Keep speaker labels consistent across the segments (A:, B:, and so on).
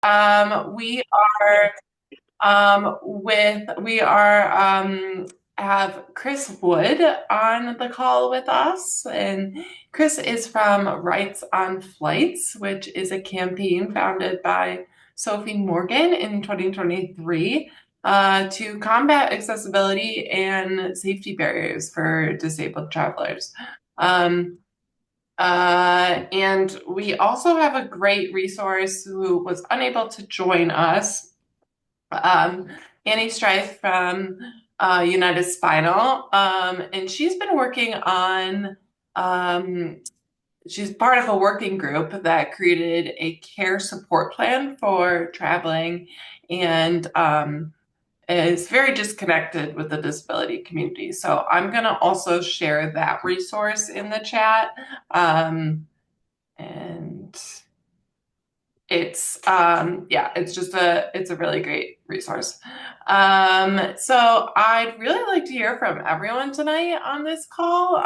A: We are we are have Chris Wood on the call with us, and Chris is from Rights on Flights, which is a campaign founded by Sophie Morgan in 2023 to combat accessibility and safety barriers for disabled travelers. Um, and we also have a great resource who was unable to join us, um, Annie Strife from United Spinal, and she's been working on. She's part of a working group that created a care support plan for traveling, and is very disconnected with the disability community. So I'm going to also share that resource in the chat. And yeah, it's a really great resource. So I'd really like to hear from everyone tonight on this call.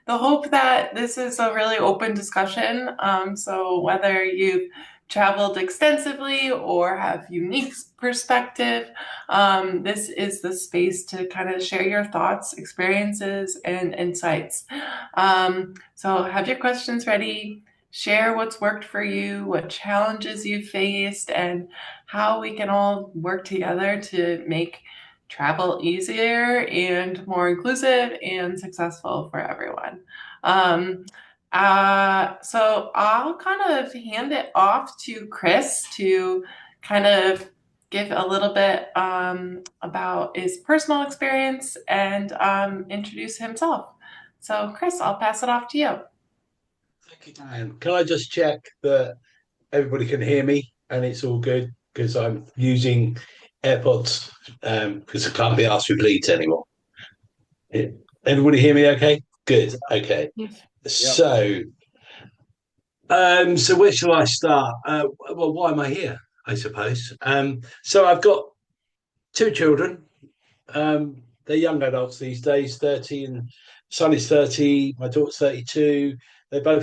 A: The hope that this is a really open discussion. So whether you've traveled extensively or have unique perspective, this is the space to kind of share your thoughts, experiences, and insights. So have your questions ready. Share what's worked for you, what challenges you faced, and how we can all work together to make travel easier and more inclusive and successful for everyone. Um, so I'll kind of hand it off to Chris to kind of give a little bit about his personal experience and introduce himself. So, Chris, I'll pass it off to you.
B: Thank you, Dan. Can I just check that everybody can hear me and it's all good? Because I'm using AirPods because I can't be asked with leads anymore. Yeah. Everybody hear me okay? Good. Okay.
A: Yes.
C: Yep.
B: So where shall I start? Well, why am I here? I suppose. So I've got two children. They're young adults these days. 30 and son is 30. My daughter's 32. They're on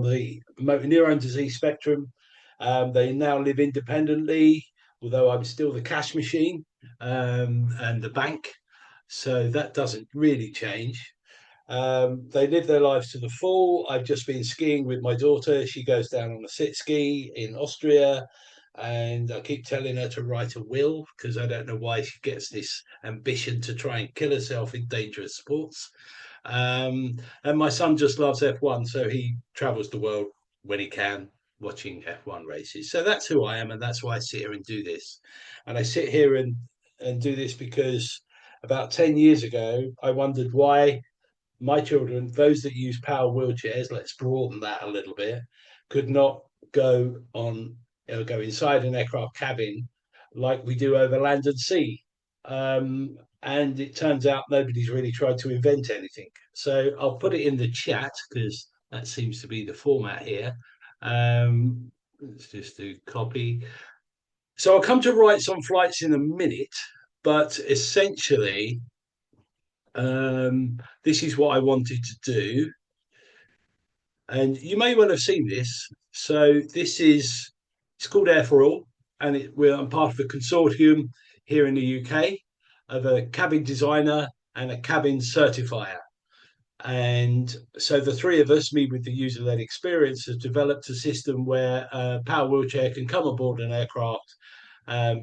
B: the motor neuron disease spectrum. They now live independently, although I'm still the cash machine and the bank. So that doesn't really change. They live their lives to the full. I've just been skiing with my daughter. She goes down on a sit ski in Austria, and I keep telling her to write a will because I don't know why she gets this ambition to try and kill herself in dangerous sports. And my son just loves F1, so he travels the world when he can, watching F1 races. So that's who I am, and that's why I sit here and do this. And I sit here and do this because about 10 years ago, I wondered why my children, those that use power wheelchairs, let's broaden that a little bit, could not go on, go inside an aircraft cabin like we do over land and sea. And it turns out nobody's really tried to invent anything. So I'll put it in the chat because that seems to be the format here. Let's just do copy. So I'll come to rights on flights in a minute, but essentially, this is what I wanted to do. And you may well have seen this. So it's called Air for All, and I'm part of a consortium here in the UK of a cabin designer and a cabin certifier. And so the three of us, me with the user-led experience, has developed a system where a power wheelchair can come aboard an aircraft,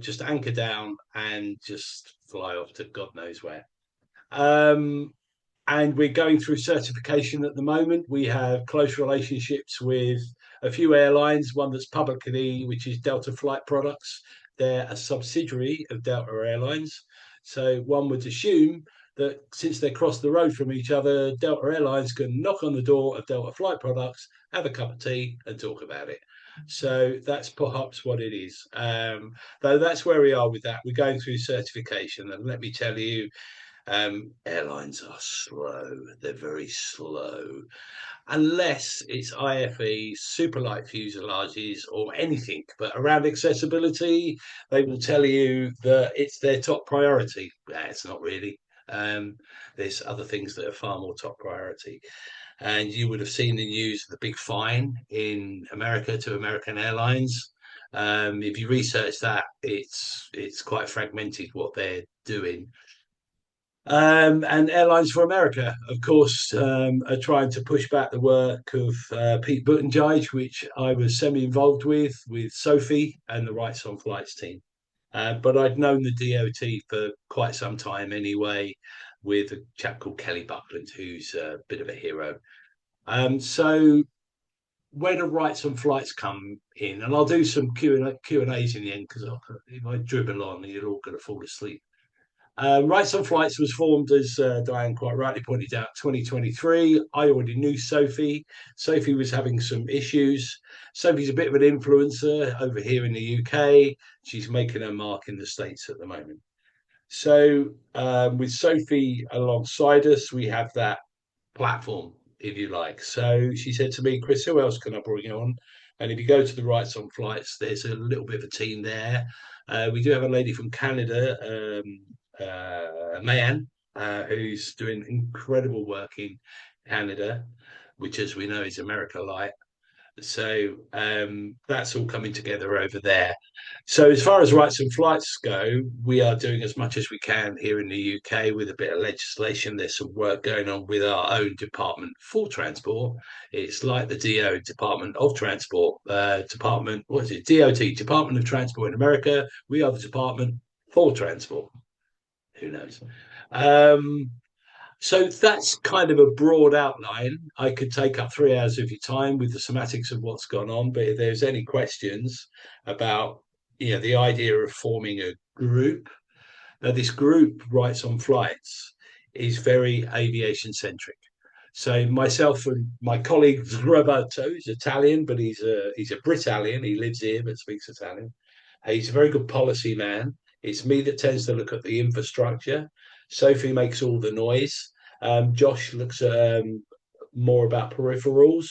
B: just anchor down and just fly off to God knows where. Um, and we're going through certification at the moment. We have close relationships with a few airlines, one that's publicly, which is Delta Flight Products. They're a subsidiary of Delta Airlines. So one would assume that since they cross the road from each other, Delta Airlines can knock on the door of Delta Flight Products, have a cup of tea, and talk about it. So that's perhaps what it is. Though that's where we are with that. We're going through certification, and let me tell you, airlines are slow. They're very slow. Unless it's IFE, super light fuselages, or anything. But around accessibility, they will tell you that it's their top priority. It's not really. Um, there's other things that are far more top priority. And you would have seen the news of the big fine in America to American Airlines. If you research that, it's quite fragmented what they're doing. And Airlines for America, of course, are trying to push back the work of Pete Buttigieg, which I was semi-involved with Sophie and the Rights on Flights team. But I'd known the DOT for quite some time anyway, with a chap called Kelly Buckland, who's a bit of a hero. So where do rights on flights come in? And I'll do some Q and A's in the end because if I dribble on, you're all going to fall asleep. Rights on Flights was formed, as Diane quite rightly pointed out, 2023. I already knew Sophie. Sophie was having some issues. Sophie's a bit of an influencer over here in the UK. She's making her mark in the States at the moment. So, with Sophie alongside us, we have that platform, if you like. So she said to me, Chris, who else can I bring on? And if you go to the Rights on Flights, there's a little bit of a team there. We do have a lady from Canada, Mayan, who's doing incredible work in Canada, which, as we know, is America Light. So that's all coming together over there. So as far as rights and flights go, we are doing as much as we can here in the UK with a bit of legislation. There's some work going on with our own department for transport. It's like the DO Department of Transport, Department, what is it? DOT, Department of Transport in America. We are the Department for Transport. Who knows? Um, so that's kind of a broad outline. I could take up 3 hours of your time with the semantics of what's gone on, but if there's any questions about the idea of forming a group, now this group Rights on Flights is very aviation centric. So myself and my colleague Roberto is Italian, but he's a Britalian. He lives here but speaks Italian. He's a very good policy man. It's me that tends to look at the infrastructure. Sophie makes all the noise. Josh looks at more about peripherals.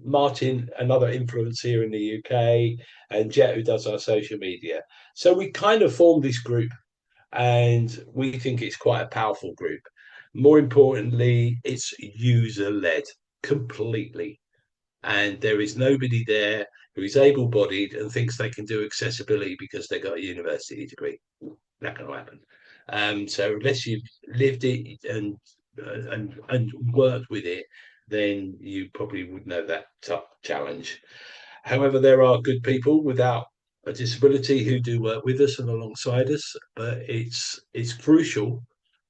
B: Martin, another influence here in the UK, and Jet, who does our social media. So we kind of formed this group, and we think it's quite a powerful group. More importantly, it's user led completely, and there is nobody there who is able-bodied and thinks they can do accessibility because they got a university degree. Not going to happen. So unless you've lived it and worked with it, then you probably would know that tough challenge. However, there are good people without a disability who do work with us and alongside us, but it's crucial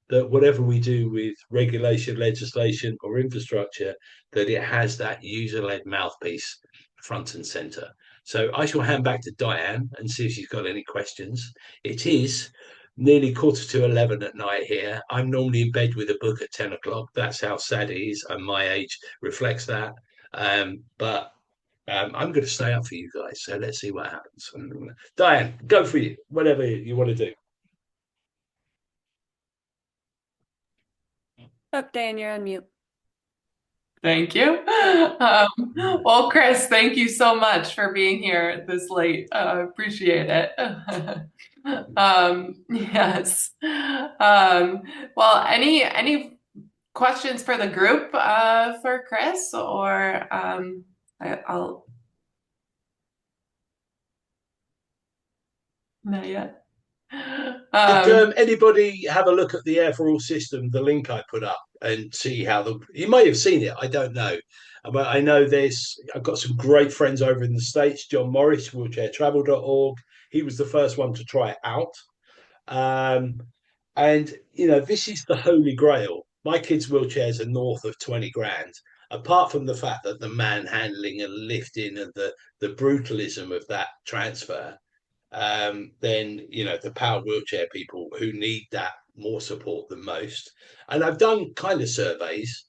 B: that whatever we do with regulation, legislation, or infrastructure, that it has that user-led mouthpiece front and center. So I shall hand back to Diane and see if she's got any questions. It is nearly 11:15 at night here. I'm normally in bed with a book at 10 o'clock. That's how sad it is, and my age reflects that. But I'm going to stay up for you guys. So let's see what happens. Diane, go for you. Whatever you want to do.
C: Oh, Dan, you're on mute.
A: Thank you. Well, Chris, thank you so much for being here this late. Appreciate it. Yes. Well, any questions for the group for Chris, or I'll not yet.
B: Did
A: Um,
B: anybody have a look at the Air for All system, the link I put up, and see how you may have seen it? I don't know. But I know I've got some great friends over in the States. John Morris, wheelchairtravel.org. He was the first one to try it out. Um, and, this is the holy grail. My kids' wheelchairs are north of 20 grand. Apart from the fact that the manhandling and lifting and the brutalism of that transfer, then the power wheelchair people who need that more support than most. And I've done kind of surveys,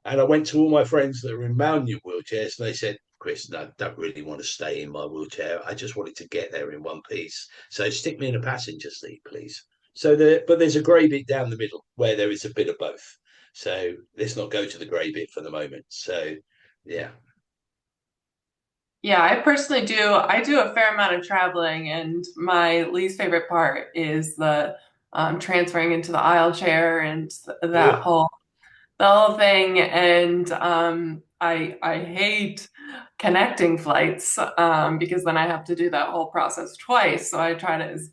B: and I went to all my friends that are in manual wheelchairs, and they said, Chris, no, I don't really want to stay in my wheelchair. I just wanted to get there in one piece. So stick me in a passenger seat, please. But there's a grey bit down the middle where there is a bit of both. So let's not go to the grey bit for the moment. So yeah.
A: Yeah, I personally do. I do a fair amount of traveling, and my least favorite part is the transferring into the aisle chair and that
B: Ugh.
A: whole the whole thing. And I hate connecting flights because then I have to do that whole process twice. So I try to, as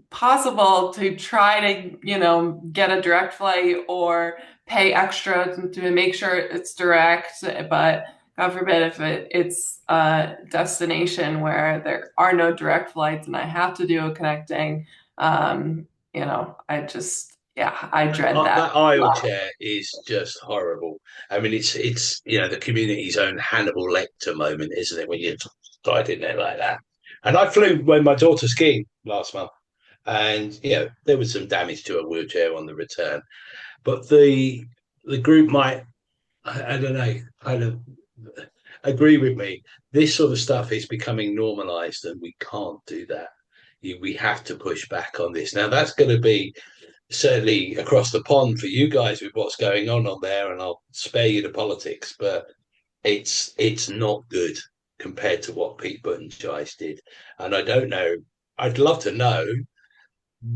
A: possible, to try to, get a direct flight or pay extra to make sure it's direct. But God forbid if it's a destination where there are no direct flights and I have to do a connecting, I just, yeah, I dread that
B: That
A: a
B: aisle
A: lot.
B: chair is just horrible. I mean, it's the community's own Hannibal Lecter moment, isn't it? When you're tied in there like that. And I flew when my daughter skiing last month, and there was some damage to a wheelchair on the return. But the group might, I don't know, kind of agree with me. This sort of stuff is becoming normalized, and we can't do that. We have to push back on this. Now, that's going to be certainly across the pond for you guys with what's going on there, and I'll spare you the politics, but it's not good compared to what Pete Buttigieg did. And I don't know. I'd love to know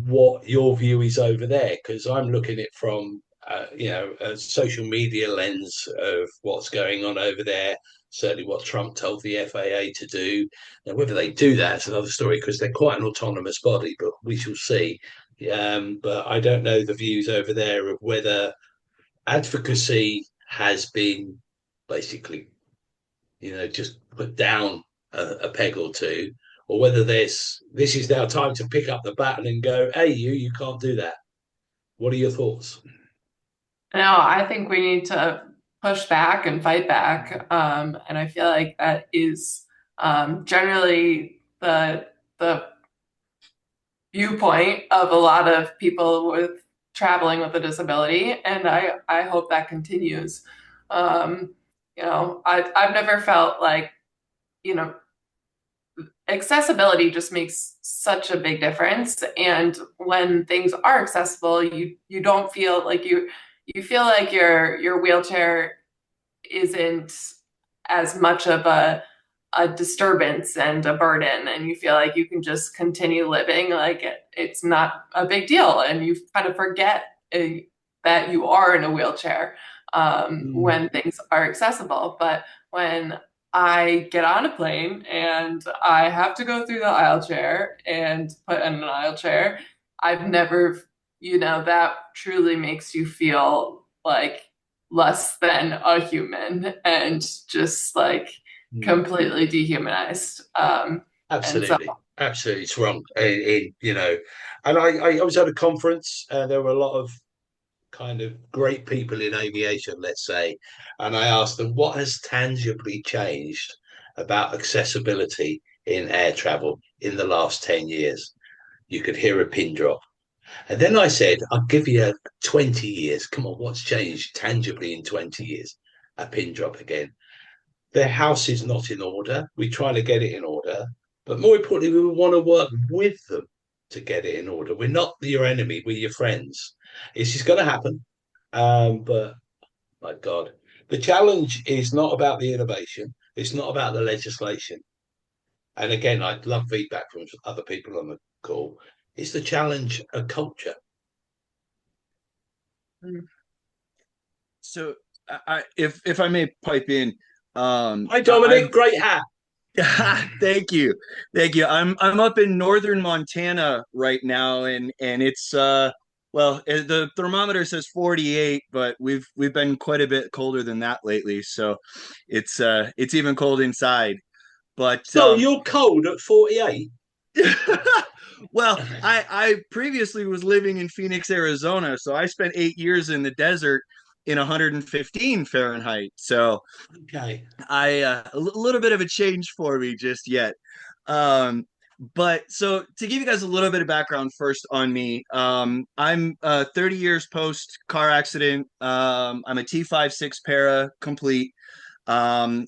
B: what your view is over there because I'm looking at it from a social media lens of what's going on over there. Certainly, what Trump told the FAA to do. Now, whether they do that is another story because they're quite an autonomous body, but we shall see. But I don't know the views over there of whether advocacy has been basically just put down a peg or two, or whether this is now time to pick up the baton and go, hey, you can't do that. What are your thoughts?
A: No, I think we need to push back and fight back. And I feel like that is generally the viewpoint of a lot of people with traveling with a disability, and I hope that continues. I've never felt like, you know, accessibility just makes such a big difference. And when things are accessible, you don't feel like you feel like your wheelchair isn't as much of a disturbance and a burden, and you feel like you can just continue living like it's not a big deal, and you kind of forget that you are in a wheelchair
B: Mm,
A: when things are accessible. But when I get on a plane and I have to go through the aisle chair and put in an aisle chair, I've never, that truly makes you feel like less than a human and just like
B: mm.
A: completely dehumanized. And so,
B: Absolutely, absolutely, it's wrong. And I was at a conference. There were a lot of kind of great people in aviation, let's say, and I asked them what has tangibly changed about accessibility in air travel in the last 10 years. You could hear a pin drop. And then I said, I'll give you 20 years. Come on, what's changed tangibly in 20 years? A pin drop again. Their house is not in order. We try to get it in order. But more importantly, we want to work with them to get it in order. We're not your enemy, we're your friends. It's just going to happen. But my God, the challenge is not about the innovation, it's not about the legislation. And again, I'd love feedback from other people on the call. It's the challenge of culture.
C: So, if I may pipe in,
B: Hi,
C: I've
B: Dominic. Great hat.
C: thank you, thank you. I'm up in northern Montana right now, and it's the thermometer says 48, but we've been quite a bit colder than that lately. So it's even cold inside. But
B: So you're cold at 48?
C: well, I previously was living in Phoenix, Arizona, so I spent 8 years in the desert in 115 Fahrenheit. So
B: Okay.
C: I a little bit of a change for me just yet. Um, but so to give you guys a little bit of background first on me, I'm 30 years post car accident. I'm a T56 para complete, and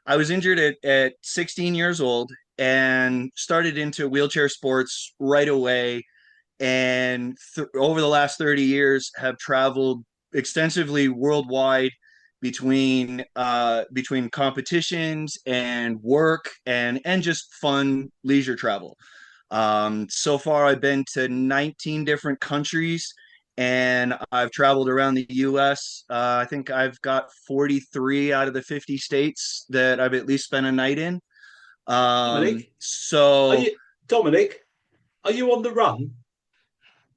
C: I was injured at 16 years old and started into wheelchair sports right away. And over the last 30 years, have traveled extensively worldwide between competitions and work and just fun leisure travel. So far, I've been to 19 different countries and I've traveled around the US. I think I've got 43 out of the 50 states that I've at least spent a night in.
B: Dominic, are
C: So
B: you Dominic? Are you on the run?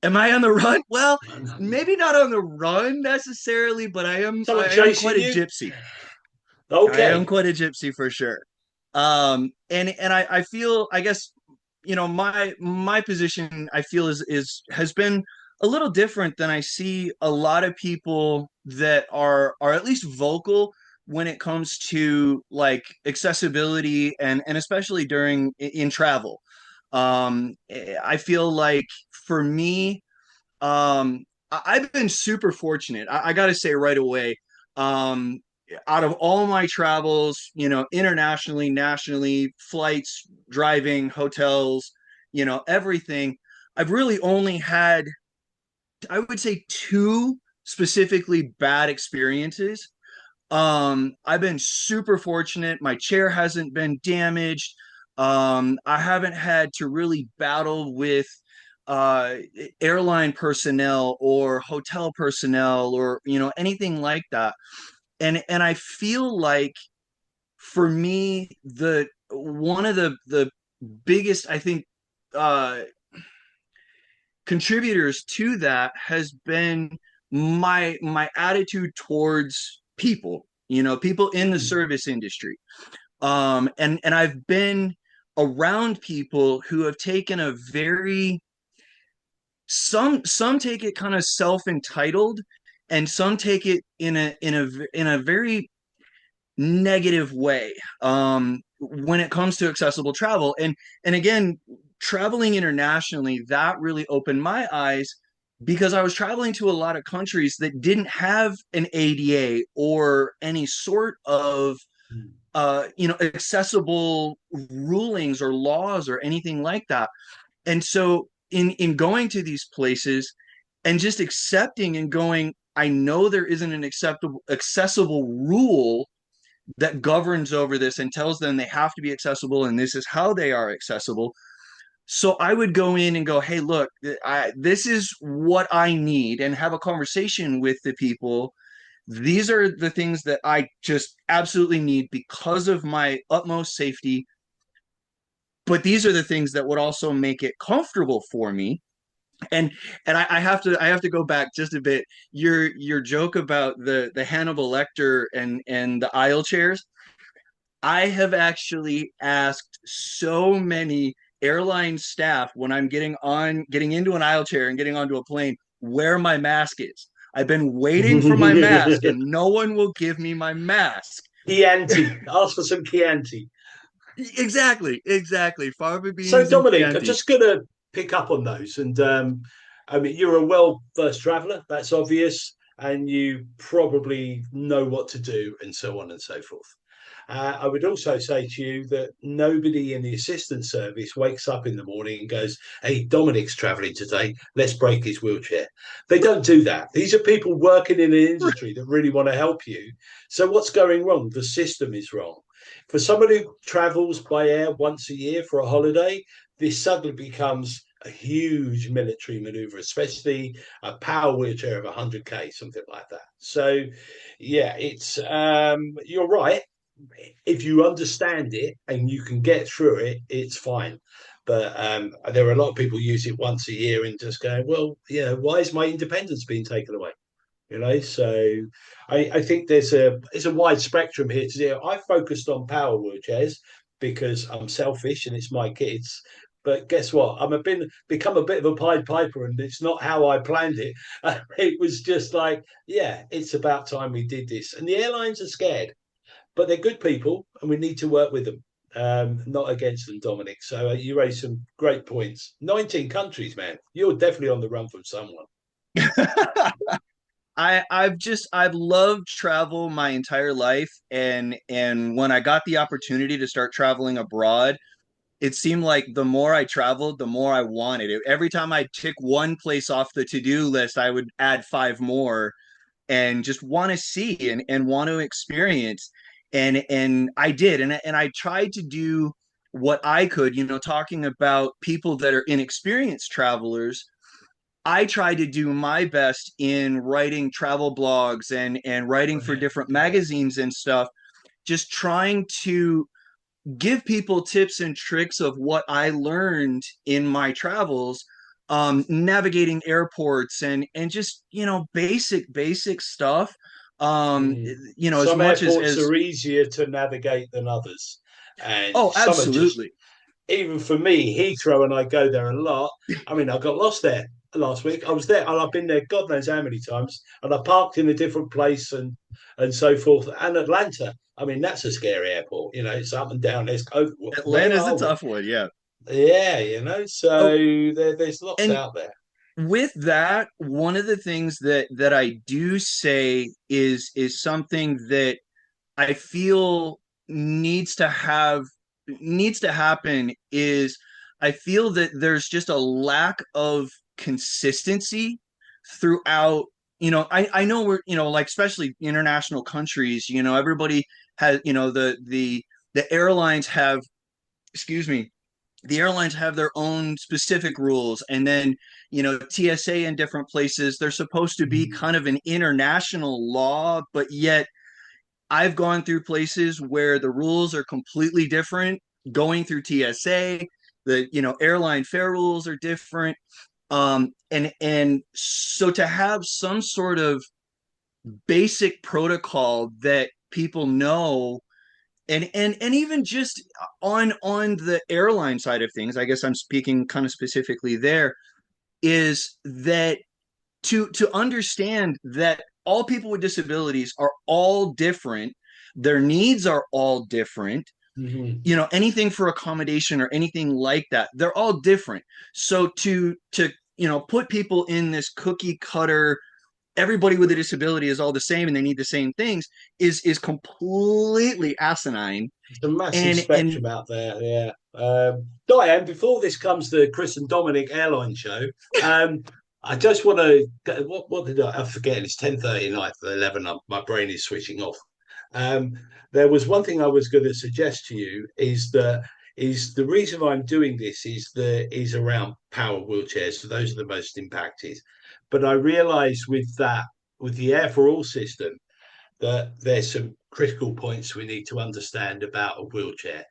C: am I on the run? Well, maybe not on the run necessarily, but
B: Someone
C: I am
B: chasing
C: quite a
B: you?
C: gypsy. I am
B: Okay.
C: quite a gypsy for sure. And I feel, I guess, my position I feel is has been a little different than I see a lot of people that are at least vocal when it comes to like accessibility and especially during in travel. I feel like for me, I've been super fortunate. I got to say right away, um, out of all my travels, internationally, nationally, flights, driving, hotels, everything, I've really only had, I would say, two specifically bad experiences. I've been super fortunate. My chair hasn't been damaged. I haven't had to really battle with uh airline personnel or hotel personnel or anything like that. And I feel like for me the one of the biggest I think uh contributors to that has been my attitude towards people, people in the
B: Mm.
C: service industry. And I've been around people who have taken a very some take it kind of self-entitled, and some take it in a very negative way when it comes to accessible travel. And again, traveling internationally, that really opened my eyes because I was traveling to a lot of countries that didn't have an ADA or any sort of accessible rulings or laws or anything like that. And so in going to these places and just accepting and going, I know there isn't an acceptable accessible rule that governs over this and tells them they have to be accessible and this is how they are accessible. So I would go in and go, hey, look, this is what I need, and have a conversation with the people. These are the things that I just absolutely need because of my utmost safety. But these are the things that would also make it comfortable for me. And I have to go back just a bit. Your joke about the Hannibal Lecter and the aisle chairs. I have actually asked so many airline staff when I'm getting into an aisle chair and getting onto a plane where my mask is. I've been waiting for my mask and no one will give me my mask.
B: Chianti. Ask for some Chianti.
C: Exactly, exactly. Fava
B: So,
C: beans and
B: Dominic, I'm
C: Chianti.
B: just going to pick up on those. And I mean, you're a well-versed traveller, that's obvious, and you probably know what to do, and so on and so forth. I would also say to you that nobody in the assistance service wakes up in the morning and goes, "Hey, Dominic's travelling today. Let's break his wheelchair." They don't do that. These are people working in an industry that really want to help you. So, what's going wrong? The system is wrong. For somebody who travels by air once a year for a holiday, this suddenly becomes a huge military maneuver, especially a power wheelchair of 100K, something like that. So, yeah, it's you're right. If you understand it and you can get through it, it's fine. But there are a lot of people use it once a year and just go, well, yeah, why is my independence being taken away? So I think it's a wide spectrum here to do. I focused on power wheelchairs because I'm selfish and it's my kids. But guess what? Become a bit of a Pied Piper, and it's not how I planned it. It was just like, yeah, it's about time we did this. And the airlines are scared, but they're good people, and we need to work with them, not against them, Dominic. So you raised some great points. 19 countries, man. You're definitely on the run from someone.
C: I've loved travel my entire life, and when I got the opportunity to start traveling abroad, it seemed like the more I traveled, the more I wanted it. Every time I tick one place off the to-do list, I would add five more and just want to see and want to experience. And I did, and I tried to do what I could, talking about people that are inexperienced travelers. I try to do my best in writing travel blogs and writing for
B: Brilliant.
C: different
B: Yeah.
C: magazines and stuff, just trying to give people tips and tricks of what I learned in my travels, navigating airports and just basic stuff.
B: Mm.
C: As
B: Some
C: much
B: airports
C: as
B: are easier to navigate than others, and
C: oh,
B: some are just,
C: absolutely.
B: even for me, Heathrow, and I go there a lot. I mean, I got lost there last week. I was there, and I've been there God knows how many times, and I parked in a different place and so forth. And Atlanta, I mean, that's a scary airport. It's up and down. There's where
C: Atlanta's a
B: are we?
C: tough one, yeah.
B: Yeah, so
C: Oh,
B: there's lots
C: and
B: out there.
C: with that, one of the things that I do say is something that I feel needs to have needs to happen is I feel that there's just a lack of consistency throughout. I know we're, like especially international countries, everybody has, the airlines have, excuse me, the airlines have their own specific rules, and then TSA in different places, they're supposed to be
B: Mhm.
C: kind of an international law, but yet I've gone through places where the rules are completely different going through TSA. The airline fare rules are different. And so to have some sort of basic protocol that people know, and even just on the airline side of things, I guess I'm speaking kind of specifically there, is that to understand that all people with disabilities are all different, their needs are all different,
B: Mhm.
C: anything for accommodation or anything like that, they're all different. So to put people in this cookie cutter, everybody with a disability is all the same and they need the same things, is completely asinine.
B: It's a massive
C: And
B: spectrum out there. Yeah. Diane, before this comes the Chris and Dominic airline show, I just want to. What did I'm forgetting? It's 10:30 night for 11. My brain is switching off. Um, there was one thing I was going to suggest to you is the reason I'm doing this is around power wheelchairs. So those are the most impacted. But I realise with the Air for All system that there's some critical points we need to understand about a wheelchair.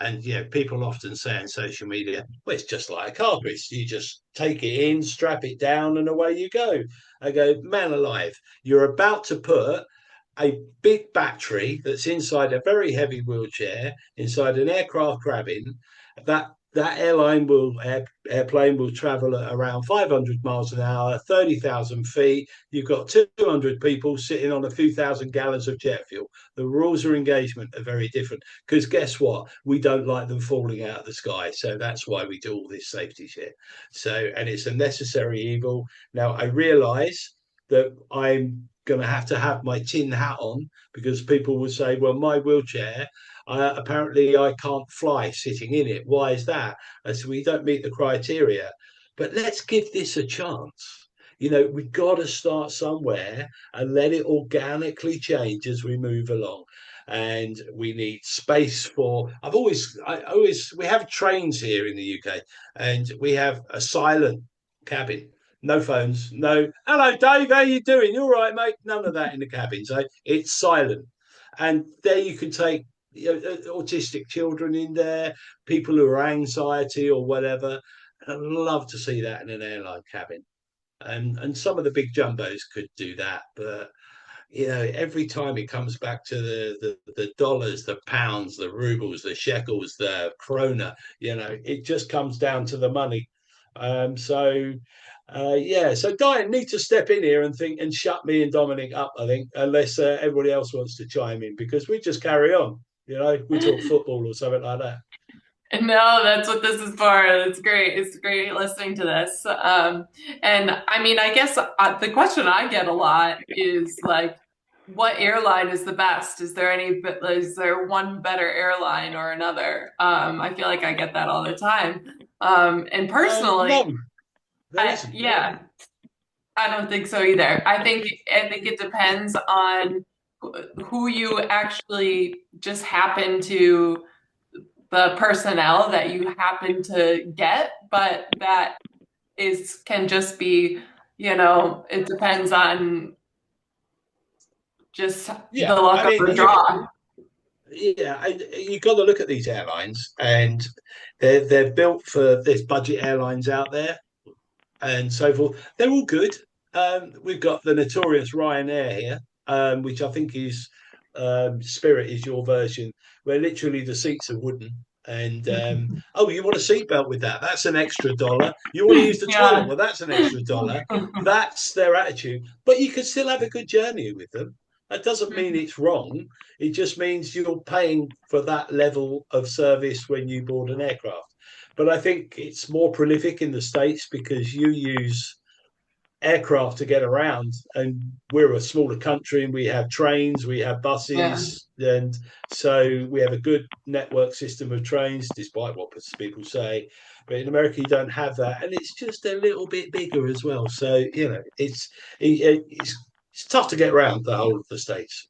B: And people often say on social media, well, it's just like a car, Chris. You just take it in, strap it down, and away you go. I go, man alive, you're about to put a big battery that's inside a very heavy wheelchair, inside an aircraft cabin. That airplane will travel at around 500 miles an hour, 30,000 feet. You've got 200 people sitting on a few thousand gallons of jet fuel. The rules of engagement are very different because guess what? We don't like them falling out of the sky. So that's why we do all this safety shit. So, and it's a necessary evil. Now, I realize that I'm going to have my tin hat on because people will say, well, my wheelchair, apparently I can't fly sitting in it. Why is that? I said, we don't meet the criteria. But let's give this a chance. We've got to start somewhere and let it organically change as we move along. And we need space for. We have trains here in the UK, and we have a silent cabin, no phones, no. Hello, Dave. How you doing? You all right, mate? None of that in the cabin. So it's silent, and there you can take autistic children in there, people who are anxiety or whatever. I'd love to see that in an airline cabin, and some of the big jumbos could do that, but every time it comes back to the dollars, the pounds, the rubles, the shekels, the krona, it just comes down to the money. So Diane need to step in here and think and shut me and Dominic up, I think, unless everybody else wants to chime in because we just carry on. We talk football or something like that.
A: No, that's what this is for. It's great. It's great listening to this. And I mean, I guess the question I get a lot is like, what airline is the best? Is there one better airline or another? I feel like I get that all the time. And personally,
B: No, there isn't.
A: yeah, I don't think so either. I think it depends on who you actually just happen to the personnel that you happen to get, but that can just be, it depends on just the
B: Yeah,
A: luck
B: I
A: of
B: mean,
A: the draw.
B: you got to look at these airlines, and they're built for there's budget airlines out there and so forth. They're all good. We've got the notorious Ryanair here, which I think is Spirit is your version, where literally the seats are wooden. And oh, you want a seatbelt with that? That's an extra dollar. You want to use the toilet?
A: Yeah.
B: Well, that's an extra dollar. That's their attitude. But you can still have a good journey with them. That doesn't mean it's wrong. It just means you're paying for that level of service when you board an aircraft. But I think it's more prolific in the States because you use aircraft to get around, and we're a smaller country and we have trains, we have
A: Yeah.
B: buses, and so we have a good network system of trains, despite what people say. But in America, you don't have that, and it's just a little bit bigger as well. So it's tough to get around the whole of the States.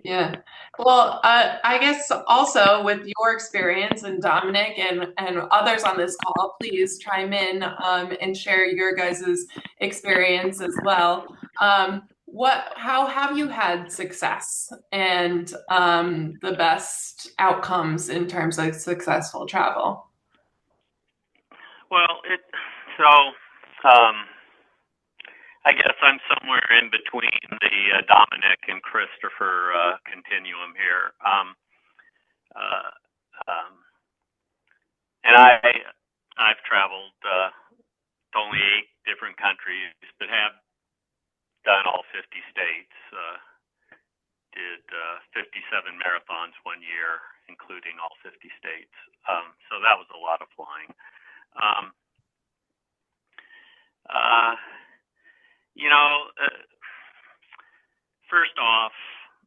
A: Yeah. Well, I guess also with your experience and Dominic and others on this call, please chime in and share your guys' experience as well. How have you had success and the best outcomes in terms of successful travel?
D: Well, um, I guess I'm somewhere in between the Dominic and Christopher continuum here. Uh, um, and I've traveled to only 8 different countries, but have done all 50 states. Did 57 marathons one year, including all 50 states. So that was a lot of flying. Um, uh, you know, first off,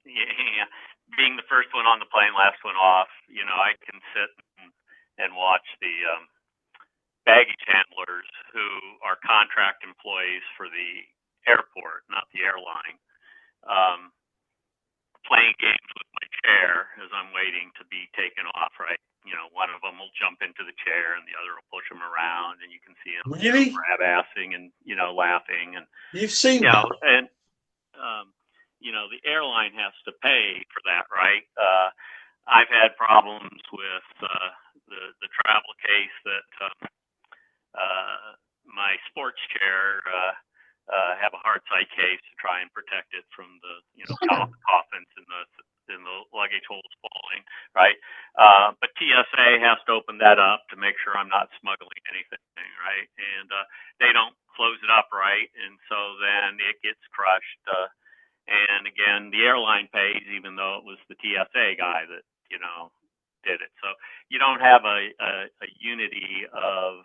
D: yeah, being the first one on the plane, last one off, I can sit and watch the baggage handlers who are contract employees for the airport, not the airline, um, playing games with my chair as I'm waiting to be taken off, right? One of them will jump into the chair and the other will push him around, and you can see him,
B: Really?
D: grab-assing and, laughing. And,
B: You've seen that?
D: and the airline has to pay for that, right? I've had problems with the travel case that my sports chair have a hard side case to try and protect it from the coffins and the luggage holes falling, right? But TSA has to open that up to make sure I'm not smuggling anything, right? And they don't close it up right, and so then it gets crushed. And again, the airline pays, even though it was the TSA guy that did it. So you don't have a unity of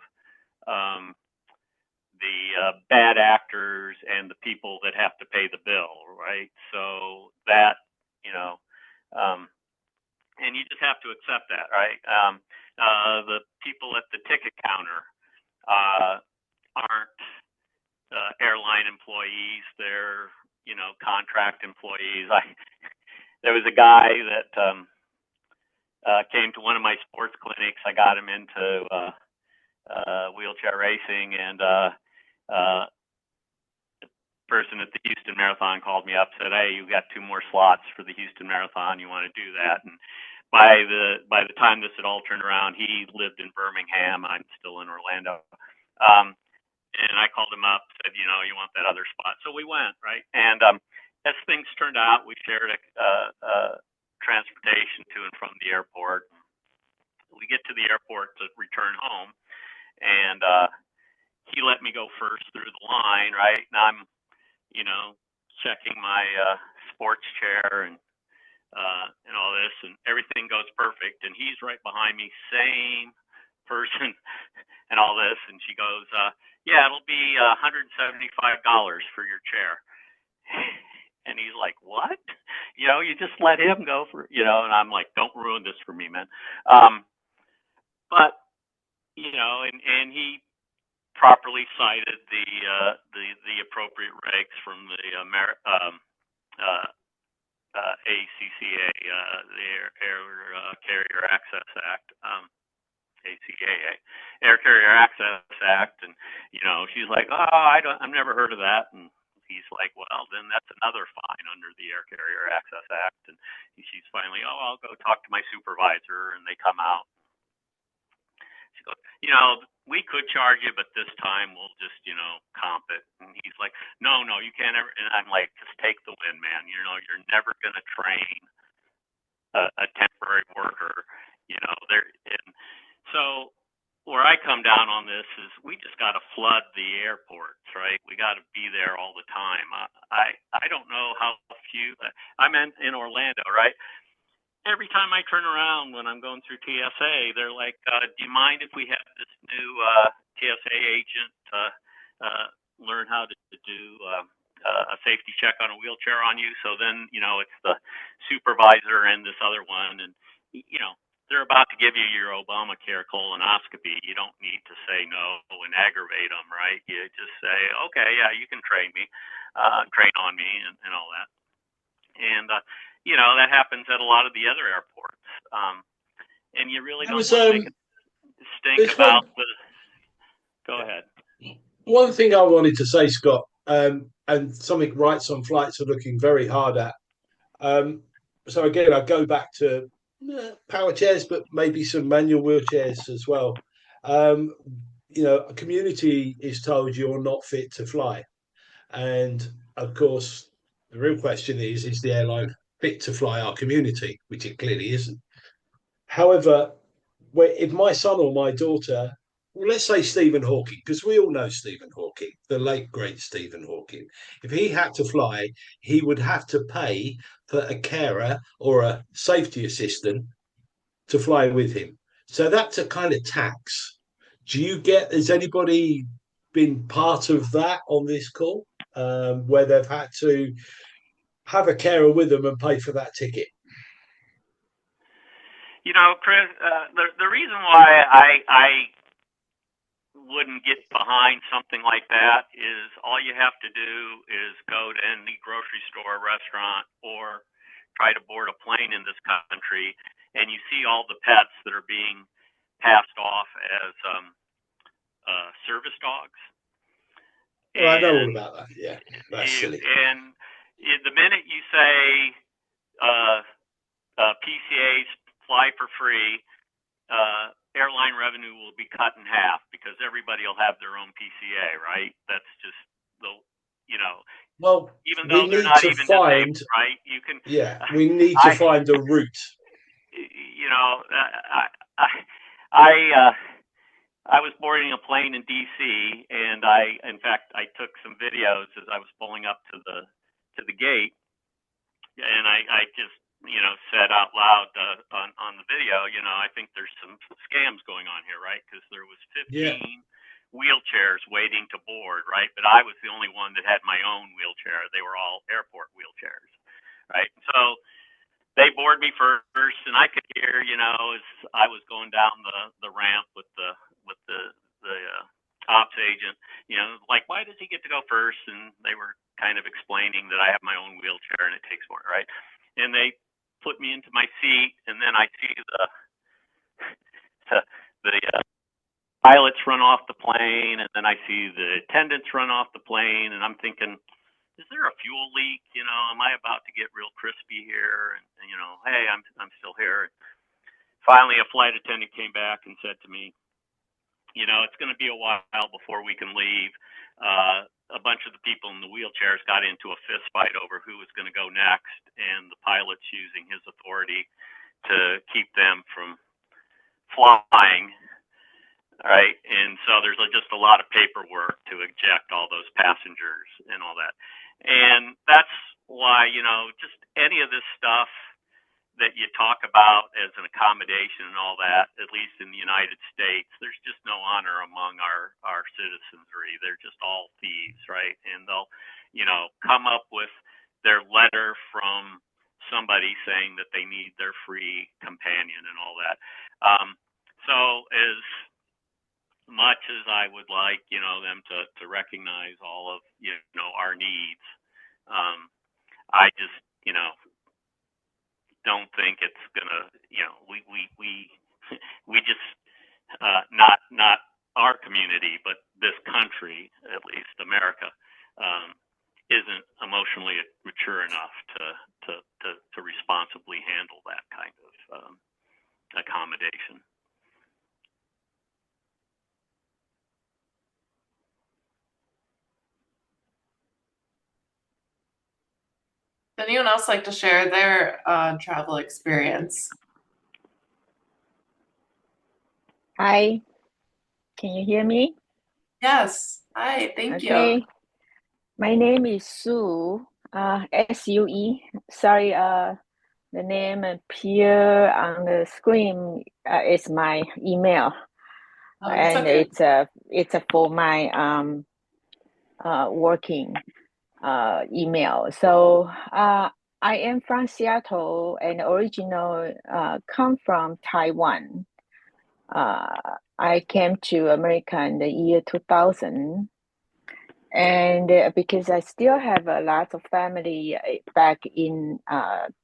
D: the bad actors and the people that have to pay the bill, right? So that, and you just have to accept that, right? The people at the ticket counter aren't airline employees; they're contract employees. There was a guy that came to one of my sports clinics. I got him into wheelchair racing, and the person at the Houston Marathon called me up, said, "Hey, you've got 2 more slots for the Houston Marathon. You want to do that?" And by the time this had all turned around, he lived in Birmingham. I'm still in Orlando. And I called him up, said, you want that other spot. So we went, right? And as things turned out, we shared transportation to and from the airport. We get to the airport to return home, and he let me go first through the line, right? And I'm, checking my sports chair and all this, and everything goes perfect. And he's right behind me, same person, and all this. And she goes, "Yeah, it'll be $175 for your chair." And he's like, "What? You just let him go for, And I'm like, "Don't ruin this for me, man." But and he properly cited the appropriate regs from the ACCA, the Air Carrier Access Act, ACAA, Air Carrier Access Act, and she's like, oh, I've never heard of that, and he's like, well, then that's another fine under the Air Carrier Access Act, and she's finally, oh, I'll go talk to my supervisor, and they come out. She goes, we could charge you, but this time we'll just, comp it. And he's like, no, you can't ever. And I'm like, just take the win, man. You're never going to train a temporary worker, there. And so where I come down on this is we just got to flood the airports, right? We got to be there all the time. I don't know how few. I'm in Orlando, right? Every time I turn around when I'm going through TSA, they're like, do you mind if we have this new TSA agent learn how to do a safety check on a wheelchair on you? So then, it's the supervisor and this other one. And, they're about to give you your Obamacare colonoscopy. You don't need to say no and aggravate them, right? You just say, okay, yeah, you can train me, train on me and all that. And, that happens at a lot of the other airports. And you really don't want to make a stink about the. Go ahead.
B: One thing I wanted to say, Scott, and something Rights on Flights are looking very hard at. So again, I go back to power chairs, but maybe some manual wheelchairs as well. A community is told you're not fit to fly. And of course, the real question is the airline fit to fly our community, which it clearly isn't. However, if my son or my daughter, well, let's say Stephen Hawking, because we all know Stephen Hawking, the late great Stephen Hawking, if he had to fly, he would have to pay for a carer or a safety assistant to fly with him. So that's a kind of tax. Has anybody been part of that on this call, where they've had to have a carer with them and pay for that ticket?
D: Chris, the reason why I wouldn't get behind something like that is all you have to do is go to any grocery store, restaurant, or try to board a plane in this country, and you see all the pets that are being passed off as service dogs.
B: Well, I know all about that. Yeah, that's silly.
D: And the minute you say PCAs fly for free, airline revenue will be cut in half because everybody will have their own PCA, right? That's just
B: Well,
D: even though they're not even disabled, right? You can.
B: Yeah, we need to find a route.
D: I was boarding a plane in DC, and in fact, I took some videos as I was pulling up to the gate, and I just said out loud on the video, I think there's some scams going on here, right? Because there was 15 wheelchairs waiting to board, right? But I was the only one that had my own wheelchair. They were all airport wheelchairs, right? So they boarded me first, and I could hear, as I was going down the ramp with the ops agent, like, why does he get to go first? And they were kind of explaining that I have my own wheelchair and it takes more, right? And they put me into my seat, and then I see the pilots run off the plane, and then I see the attendants run off the plane, and I'm thinking, is there a fuel leak? Am I about to get real crispy here? And hey, I'm still here. Finally, a flight attendant came back and said to me, it's going to be a while before we can leave. A bunch of the people in the wheelchairs got into a fist fight over who was going to go next, and the pilot's using his authority to keep them from flying. All right, and so there's just a lot of paperwork to eject all those passengers and all that. And that's why, just any of this stuff that you talk about as an accommodation and all that, at least in the United States, there's just no honor among our citizenry. They're just all thieves, right? And they'll, come up with their letter from somebody saying that they need their free companion and all that. So as much as I would like, them to recognize all of, our needs, I just, don't think it's gonna, we just not our community, but this country, at least America, isn't emotionally mature enough to responsibly handle that kind of accommodation.
A: Does anyone else like to share their travel experience?
E: Hi, can you hear me?
A: Yes. Hi, thank you.
E: Okay, my name is Sue, S-U-E. Sorry, the name appear on the screen is my email,
A: Oh, it's
E: and
A: okay.
E: it's for my working email. So I am from Seattle and original come from Taiwan. I came to America in the year 2000, and because I still have a lot of family back in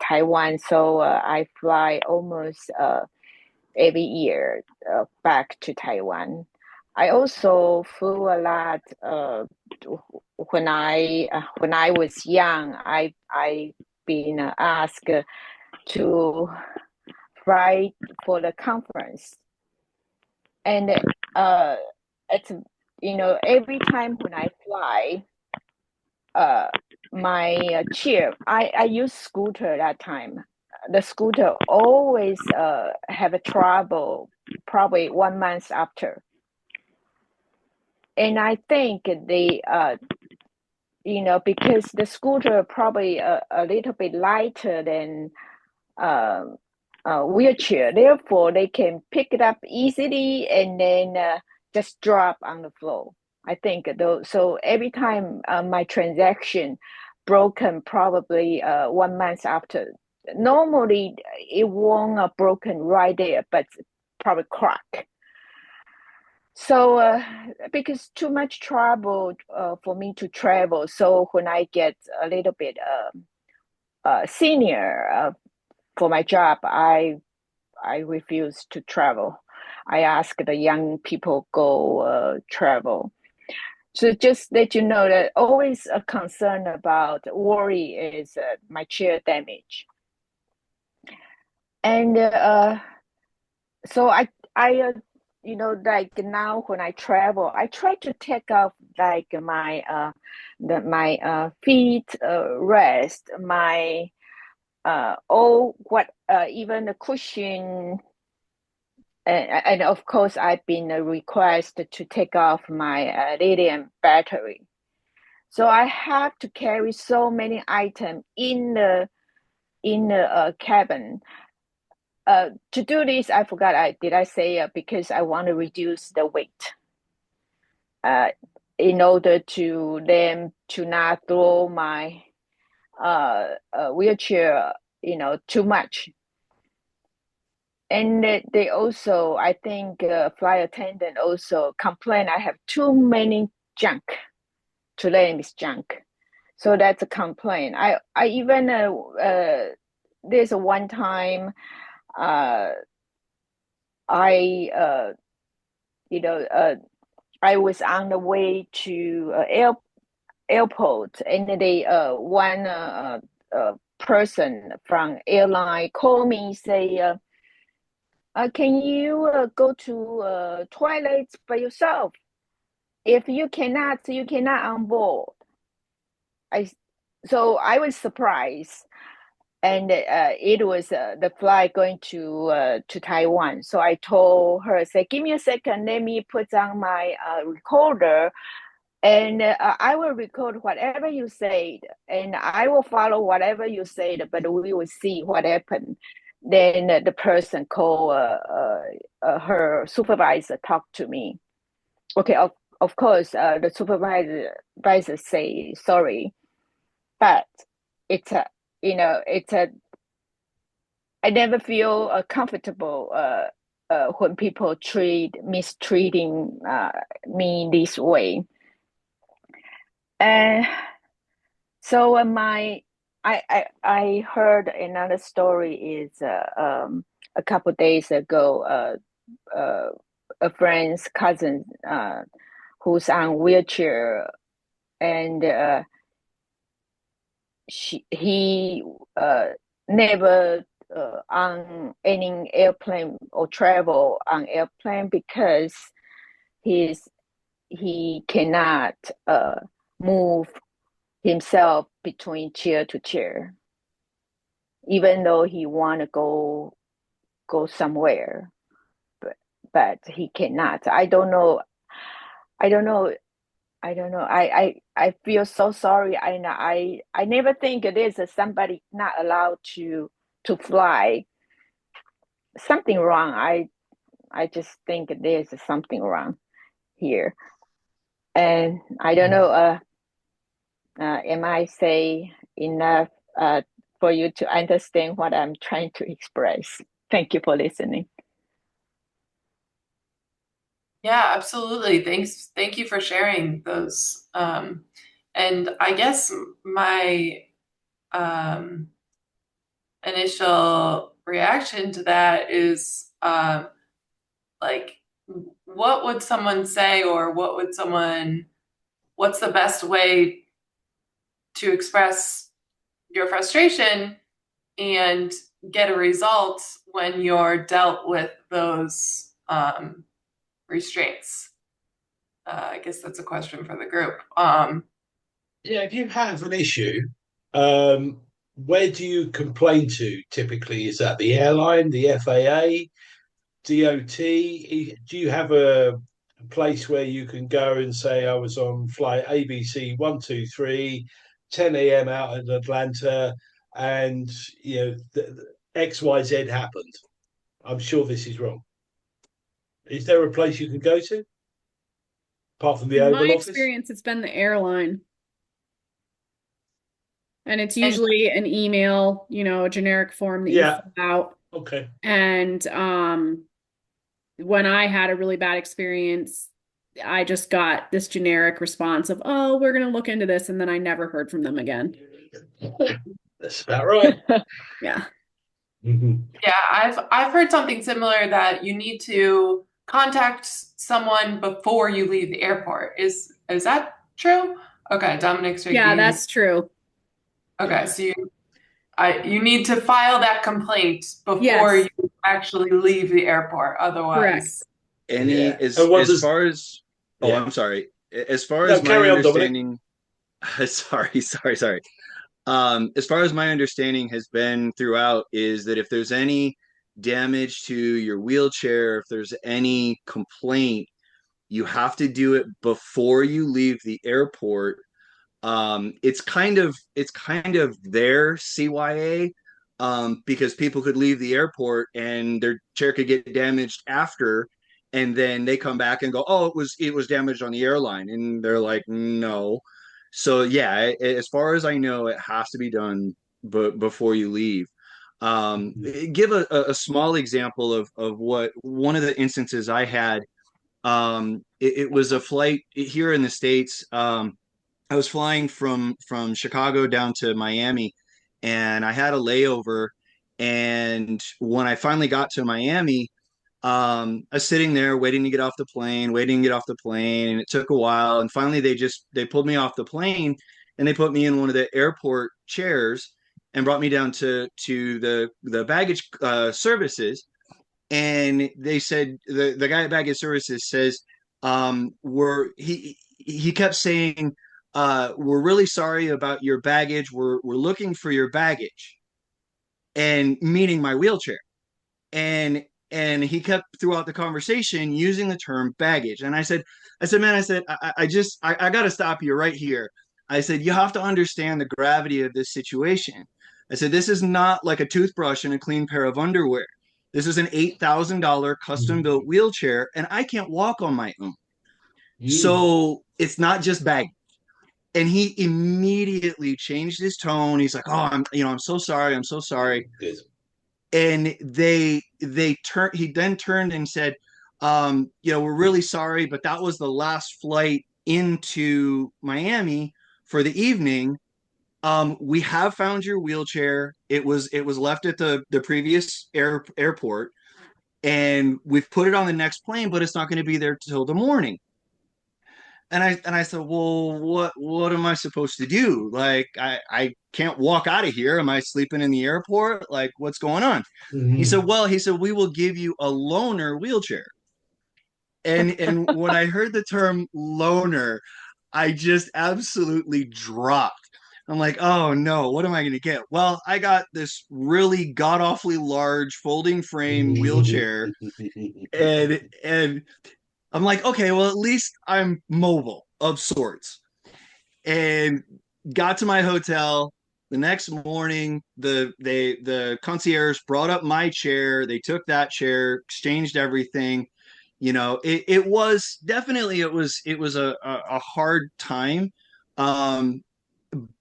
E: Taiwan, so I fly almost every year back to Taiwan. I also flew a lot when I was young. I been asked to fly for the conference, and it's every time when I fly, my chair, I use scooter that time. The scooter always have a trouble probably 1 month after. And I think because the scooter probably a little bit lighter than wheelchair, therefore they can pick it up easily and then just drop on the floor. I think though. So every time my transaction broken, probably 1 month after. Normally it won't broken right there, but probably crack. So because too much trouble for me to travel. So when I get a little bit senior for my job, I refuse to travel. I ask the young people go travel. So just let you know that always a concern about worry is my chair damage. And so I like now when I travel, I try to take off like my my feet rest, my all what even the cushion, and of course I've been requested to take off my lithium battery. So I have to carry so many items in the cabin. To do this, I forgot. Did I say because I want to reduce the weight, in order to them to not throw my wheelchair, too much. And they also, I think, flight attendant also complain I have too many junk. To them is junk, so that's a complaint. I even there's a one time I I was on the way to airport, and they one person from airline called me, say, can you go to toilet by yourself? If you cannot, you cannot on board. So I was surprised, and it was the flight going to Taiwan. So I told her, say, give me a second, let me put on my recorder, and I will record whatever you said, and I will follow whatever you said, but we will see what happened. Then the person called her supervisor, talked to me. Okay, of course, the supervisor say sorry, but it's a, it's a, I never feel comfortable when people mistreating me this way. And so I heard another story is a couple days ago. a friend's cousin who's on wheelchair, and he never on any airplane or travel on airplane because he cannot move himself between chair to chair, even though he want to go somewhere, but he cannot. I don't know. I don't know. I don't know. I feel so sorry. I never think it is somebody not allowed to fly. Something wrong. I just think there's something wrong here, and I don't know. Am I say enough for you to understand what I'm trying to express? Thank you for listening.
A: Yeah, absolutely. Thank you for sharing those. And I guess my initial reaction to that is like, what would someone say, or what's the best way to express your frustration and get a result when you're dealt with those restraints? I guess that's a question for the group.
B: Yeah, if you have an issue, where do you complain to typically? Is that the airline, the FAA, DOT? Do you have a place where you can go and say, I was on flight ABC 123, 10 a.m. out of Atlanta, and XYZ happened? I'm sure this is wrong. Is there a place you can go to apart from the
F: In my
B: Oval Office?
F: experience, it's been the airline. And it's
A: And
F: usually an email, a generic form that you
B: Yeah.
F: fill out.
B: Okay.
F: And when I had a really bad experience, I just got this generic response of, oh, we're going to look into this. And then I never heard from them again.
B: That's about right.
F: Yeah.
B: Mm-hmm.
A: yeah, I've heard something similar, that you need to contact someone before you leave the airport. Is that true? Okay, Dominic's shaking.
F: Yeah, that's true.
A: Okay, so you need to file that complaint before
F: Yes.
A: you actually leave the airport.
F: Correct.
A: Otherwise,
B: Yeah.
C: As
B: And what
C: as
B: does
C: far as
B: yeah.
C: I'm sorry. As far
B: No,
C: as my
B: carry on, Dominic.
C: understanding, sorry. As far as my understanding has been throughout, is that if there's any damage to your wheelchair, if there's any complaint, you have to do it before you leave the airport. It's kind of their CYA, because people could leave the airport and their chair could get damaged after, and then they come back and go, oh, it was damaged on the airline, and they're like, no. So yeah, as far as I know, it has to be done before you leave. Give a small example of what one of the instances I had. It was a flight here in the States. I was flying from Chicago down to Miami, and I had a layover. And when I finally got to Miami, I was sitting there waiting to get off the plane, and it took a while. And finally, they pulled me off the plane, and they put me in one of the airport chairs and brought me down to the baggage services. And they said, the guy at baggage services says, we're he kept saying, we're really sorry about your baggage. We're looking for your baggage, and meaning my wheelchair. And he kept throughout the conversation using the term baggage. And I said, man, I got to stop you right here. I said, you have to understand the gravity of this situation. I said, this is not like a toothbrush and a clean pair of underwear. This is an $8,000 custom built wheelchair, and I can't walk on my own. So it's not just baggage. And he immediately changed his tone. He's like, oh, I'm so sorry. I'm so sorry.
B: Good.
C: And he then turned and said, we're really sorry, but that was the last flight into Miami for the evening. We have found your wheelchair. It was left at the previous airport, and we've put it on the next plane, but it's not going to be there till the morning. And I said, well, what am I supposed to do? Like, I can't walk out of here. Am I sleeping in the airport? Like, what's going on? He
B: Mhm.
C: said, well, he said, we will give you a loaner wheelchair. And when I heard the term loaner, I just absolutely dropped. I'm like, oh no, what am I going to get? Well, I got this really god awfully large folding frame wheelchair, and I'm like, okay, well, at least I'm mobile of sorts. And got to my hotel. The next morning, the concierge brought up my chair. They took that chair, exchanged everything. It was definitely it was a hard time. Um,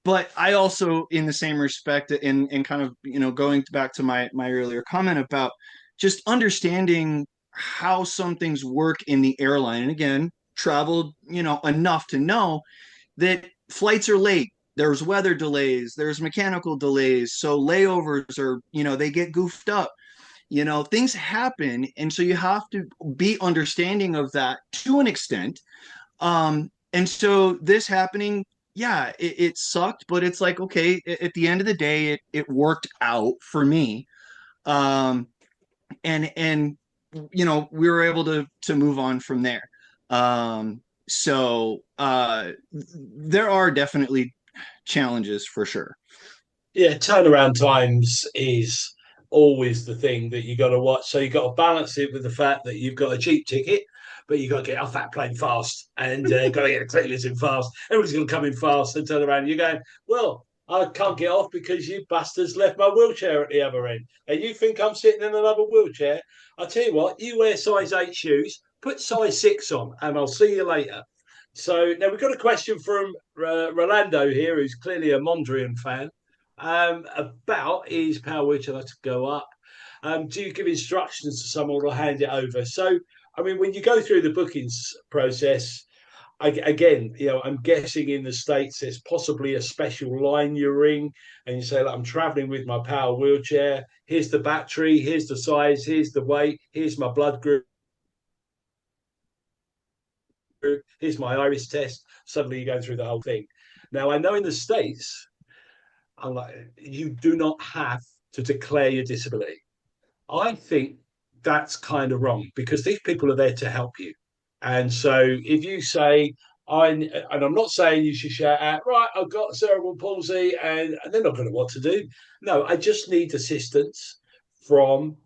C: but I also, in the same respect, in kind of going back to my earlier comment about just understanding how some things work in the airline, and again, traveled enough to know that flights are late. There's weather delays, there's mechanical delays, so layovers are, they get goofed up. Things happen, and so you have to be understanding of that to an extent. And so this happening, yeah, it sucked, but it's like, okay, at the end of the day, it worked out for me. Um, and we were able to move on from there. So there are definitely challenges for sure.
B: Yeah, turnaround times is always the thing that you got to watch. So you got to balance it with the fact that you've got a cheap ticket, but you got to get off that plane fast and got to get the cleaners in fast. Everybody's going to come in fast and turn around. You're going, well, I can't get off because you bastards left my wheelchair at the other end. And you think I'm sitting in another wheelchair? I'll tell you what, you wear size 8 shoes, put size 6 on, and I'll see you later. So now we've got a question from Rolando here, who's clearly a Mondrian fan, about his power wheelchair to go up. Do you give instructions to someone or hand it over? So, I mean, when you go through the bookings process, again, I'm guessing in the States there's possibly a special line you ring and you say, like, I'm traveling with my power wheelchair. Here's the battery, here's the size, here's the weight, here's my blood group, here's my iris test. Suddenly you go through the whole thing. Now, I know in the States, you do not have to declare your disability. I think that's kind of wrong because these people are there to help you. And so if you say, and I'm not saying you should shout out, right, I've got cerebral palsy, and they're not going to know what to do. No, I just need assistance from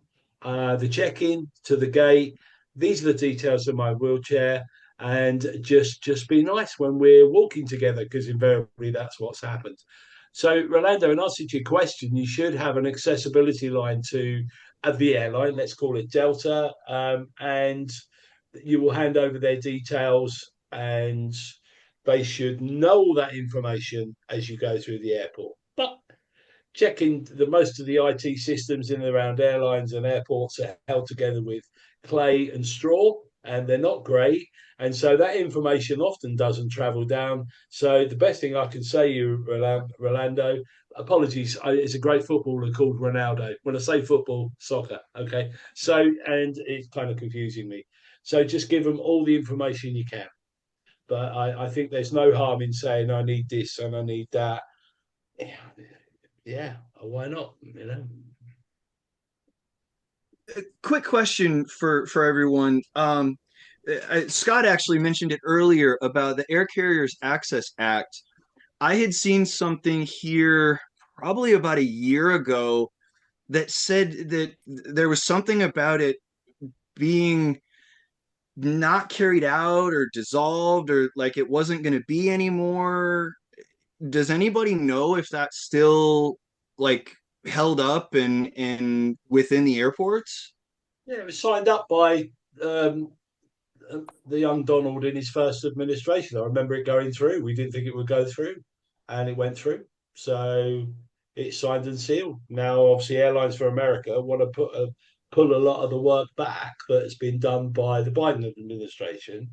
B: the check in to the gate. These are the details of my wheelchair. And just be nice when we're walking together because invariably that's what's happened. So, Rolando, in answer to your question, you should have an accessibility line to the airline, let's call it Delta, and you will hand over their details and they should know all that information as you go through the airport. But checking the most of the IT systems in and around airlines and airports are held together with clay and straw, and they're not great. And so that information often doesn't travel down. So the best thing I can say you, Rolando, apologies, it's a great footballer called Ronaldo. When I say football, soccer, okay? So, and it's kind of confusing me. So just give them all the information you can. But I think there's no harm in saying I need this and I need that. Yeah, why not?
C: Quick question for everyone. Scott actually mentioned it earlier about the Air Carriers Access Act. I had seen something here probably about a year ago that said that there was something about it being not carried out or dissolved, or like it wasn't going to be anymore. Does anybody know if that's still like held up and within the airports?
B: Yeah, it was signed up by um, the young Donald in his first administration. I remember it going through. We didn't think it would go through, and it went through. So it's signed and sealed. Now, obviously, Airlines for America want to pull a lot of the work back that's been done by the Biden administration.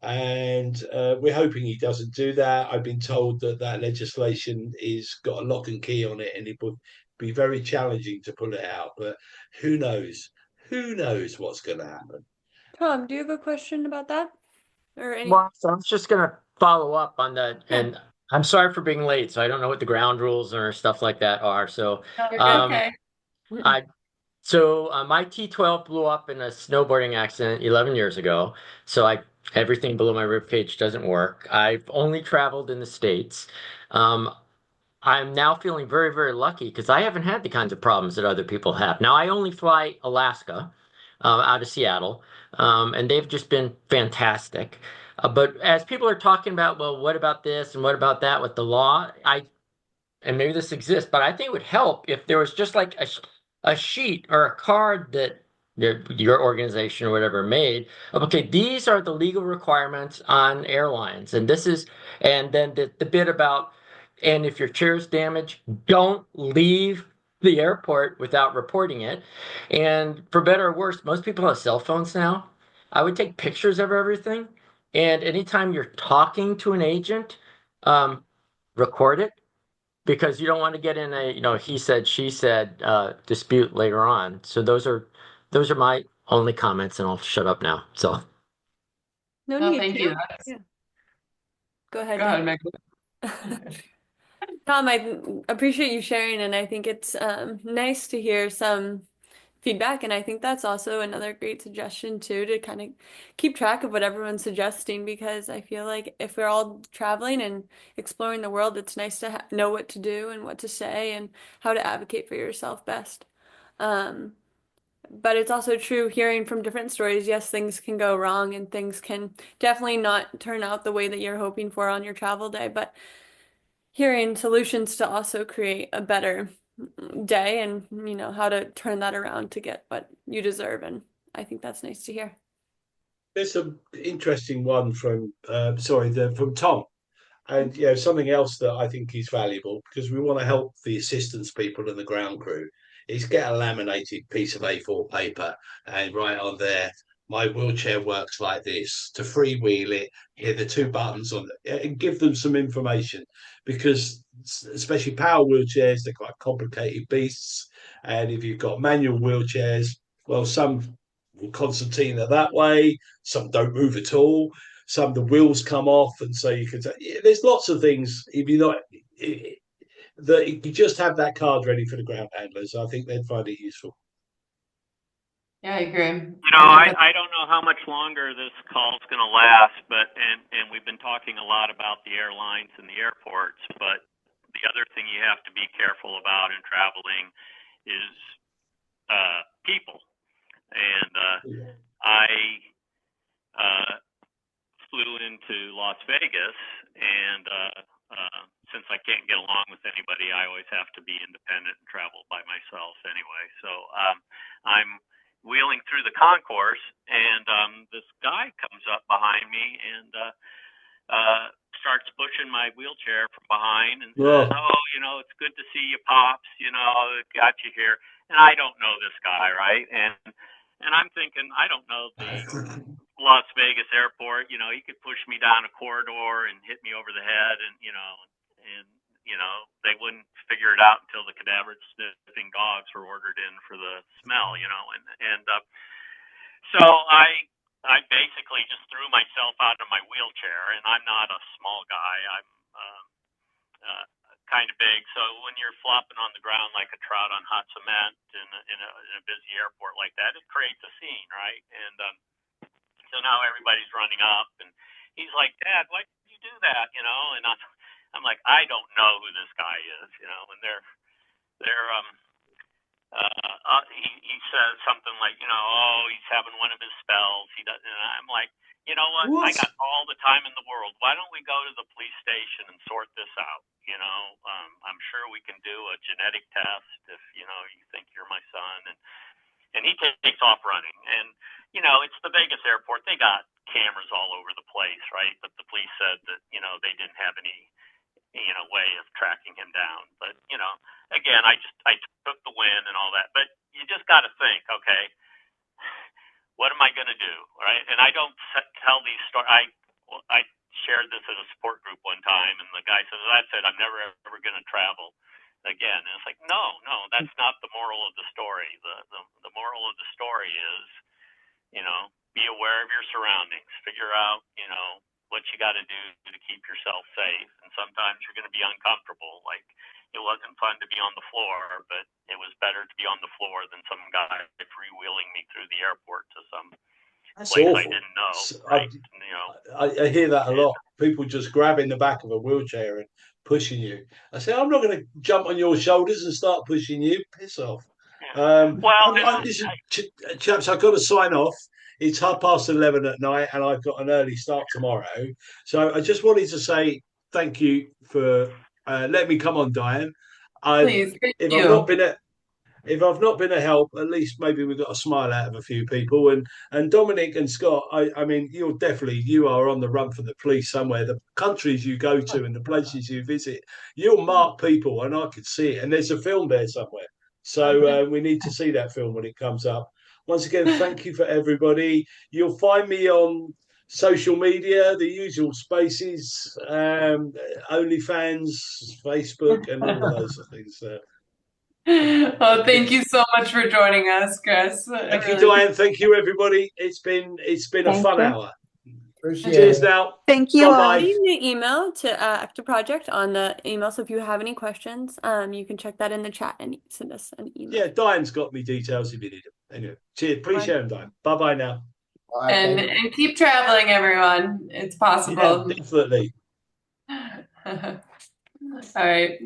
B: And we're hoping he doesn't do that. I've been told that that legislation is got a lock and key on it, and it would be very challenging to pull it out. But who knows? who knows what's going to happen?
G: Tom, do you have a question about that? Or any?
H: Well, so I was just gonna follow up on that,
G: Yeah.
H: and I'm sorry for being late. So I don't know what the ground rules or stuff like that are. So,
A: You're good. Okay.
H: I my T12 blew up in a snowboarding accident 11 years ago. So I everything below my rib cage doesn't work. I've only traveled in the States. Um, I'm now feeling very, very lucky because I haven't had the kinds of problems that other people have. Now, I only fly Alaska out of Seattle, and they've just been fantastic. But as people are talking about, well, what about this and what about that with the law? And maybe this exists, but I think it would help if there was just like a sheet or a card that your organization or whatever made of, okay, these are the legal requirements on airlines. And this is, and then the bit about, and if your chair is damaged, don't leave the airport without reporting it. And for better or worse, most people have cell phones now. I would take pictures of everything. And anytime you're talking to an agent, record it because you don't want to get in a he said she said dispute later on. So those are my only comments, and I'll shut up now. So
G: No
A: No,
G: need
A: thank
G: to.
A: you.
G: Yeah. Go ahead,
A: Go
G: Tom.
A: ahead, Megan.
G: Tom, I appreciate you sharing, and I think it's nice to hear some feedback. And I think that's also another great suggestion too, to kind of keep track of what everyone's suggesting, because I feel like if we're all traveling and exploring the world, it's nice to know what to do and what to say and how to advocate for yourself best. Um, but it's also true hearing from different stories. Yes, things can go wrong and things can definitely not turn out the way that you're hoping for on your travel day, but hearing solutions to also create a better day and how to turn that around to get what you deserve, and I think that's nice to hear.
B: There's an interesting one from from Tom. And something else that I think is valuable because we want to help the assistance people and the ground crew is get a laminated piece of A4 paper and write on there, my wheelchair works like this, to freewheel it, hit the two buttons on it, and give them some information because especially power wheelchairs, they're quite complicated beasts. And if you've got manual wheelchairs, well, some will concertina that way, some don't move at all, some the wheels come off, and so you can say there's lots of things. If you're not that you just have that card ready for the ground handlers, I think they'd find it useful.
A: Yeah, I agree.
D: You know,
A: I think that's
D: I don't know how much longer this call's going to last, but and we've been talking a lot about the airlines and the airports, but the other thing you have to be careful about in traveling is people. And I flew into Las Vegas, and since I can't get along with anybody, I always have to be independent and travel by myself anyway. So I'm wheeling through the concourse, and this guy comes up behind me and starts pushing my wheelchair from behind and says, "Oh, it's good to see you, pops. Got you here." And I don't know this guy, right? And I'm thinking, I don't know the Las Vegas airport. He could push me down a corridor and hit me over the head, and they wouldn't figure it out until the cadaver sniffing dogs were ordered in for the smell, and so I basically just threw myself out of my wheelchair, and I'm not a small guy. I'm kind of big, so when you're flopping on the ground like a trout on hot cement in a busy airport like that, it creates a scene, right? And so now everybody's running up, and he's like, "Dad, why did you do that?" And I'm like, I don't know who this guy is, and they're he says something like, oh, he's having one of his spells. He doesn't. And I'm like, you know what? I got all the time in the world. Why don't we go to the police station and sort this out? I'm sure we can do a genetic test if you think you're my son. And he takes off running. And it's the Vegas airport. They got cameras all over the place, right? But the police said that they didn't have any way of tracking him down. But again, I took the win and all that. But you just got to think, okay, what am I going to do, right? And I don't tell these stories. I shared this at a support group one time, and the guy says, "That's it. I'm never ever going to travel." again. And it's like, no, that's not the moral of the story. The moral of the story is, be aware of your surroundings, figure out, what you got to do to keep yourself safe. And sometimes you're going to be uncomfortable. Like, it wasn't fun to be on the floor, but it was better to be on the floor than some guy freewheeling me through the airport to some
B: That's
D: place I
B: awful.
D: didn't know, right?
B: I hear that a lot. People just grabbing the back of a wheelchair and pushing you. I say, I'm not going to jump on your shoulders and start pushing you. Piss off.
D: Yeah. Well,
B: Listen, chaps, I've got to sign off. It's 11:30 at night, and I've got an early start tomorrow. So I just wanted to say thank you for letting me come on, Diane.
A: Please, thank
B: If I've not
A: you.
B: been if I've not been a help, at least maybe we got a smile out of a few people. And Dominic and Scott, I mean, you are on the run for the police somewhere. The countries you go to and the places you visit, you'll mark people, and I could see it. And there's a film there somewhere, so we need to see that film when it comes up. Once again, thank you for everybody. You'll find me on social media, the usual spaces, OnlyFans, Facebook, and all of those things.
A: Well, thank you so much for joining us, Chris.
B: Thank you, Diane. Thank you, everybody. It's been a
E: Thank
B: fun
E: you.
B: hour.
H: Appreciate
B: Cheers
H: it.
B: now.
I: Thank you
B: Gone
I: all.
B: live.
G: The email to Active Project on the email. So if you have any questions, you can check that in the chat and send us an email.
B: Yeah, Diane's got me details if you need them. Anyway, cheers. Appreciate them, Diane. Bye now.
H: Bye,
A: And
H: thank you.
A: and keep traveling, everyone. It's
B: Yeah,
A: possible.
B: definitely.
A: All right.